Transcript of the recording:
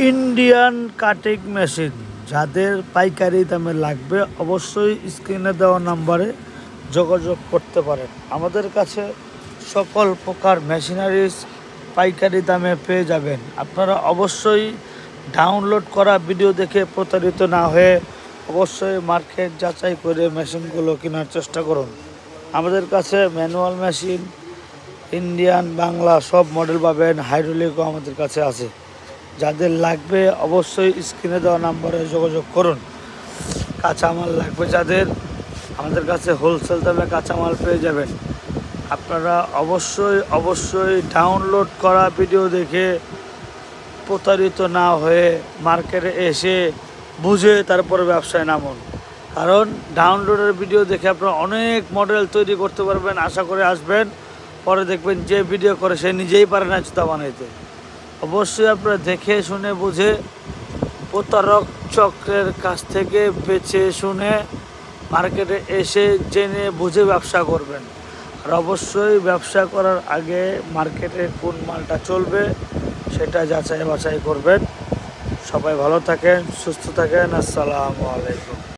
Indian cutting machine যাদের পাইকারি দামে লাগবে অবশ্যই স্ক্রিনে দেওয়া নাম্বারে যোগাযোগ করতে পারেন। আমাদের কাছে সকল প্রকার মেশিনারিজ পাইকারি দামে পেয়ে যাবেন। আপনারা অবশ্যই ডাউনলোড করা ভিডিও দেখে প্রতারিত না হয়ে অবশ্যই মার্কেট যাচাই করে মেশিনগুলো কেনার চেষ্টা করুন। আমাদের কাছে ম্যানুয়াল মেশিন, ইন্ডিয়ান, বাংলা সব মডেল পাবেন। হাইড্রোলিকও আমাদের কাছে আছে। যাদের লাগবে অবশ্যই স্ক্রিনে দেওয়া নাম্বারে যোগাযোগ করুন। কাঁচামাল লাগবে যাদের, আমাদের কাছে হোলসেল দামে কাঁচামাল পেয়ে যাবেন। আপনারা অবশ্যই ডাউনলোড করা ভিডিও দেখে প্রতারিত না হয়ে মার্কেটে এসে বুঝে তারপরে ব্যবসায় নামুন। কারণ ডাউনলোডের ভিডিও দেখে আপনারা অনেক মডেল তৈরি করতে পারবেন। আশা করে আসবেন, পরে দেখবেন যে ভিডিও করে সে নিজেই পারে না জুতা বানাইতে। অবশ্যই আপনারা দেখে শুনে বুঝে প্রতারক চক্রের কাছ থেকে বেছে শুনে মার্কেটে এসে জেনে বুঝে ব্যবসা করবেন। আর অবশ্যই ব্যবসা করার আগে মার্কেটে কোন মালটা চলবে সেটা যাচাই বাছাই করবেন। সবাই ভালো থাকেন, সুস্থ থাকেন। আসসালামু আলাইকুম।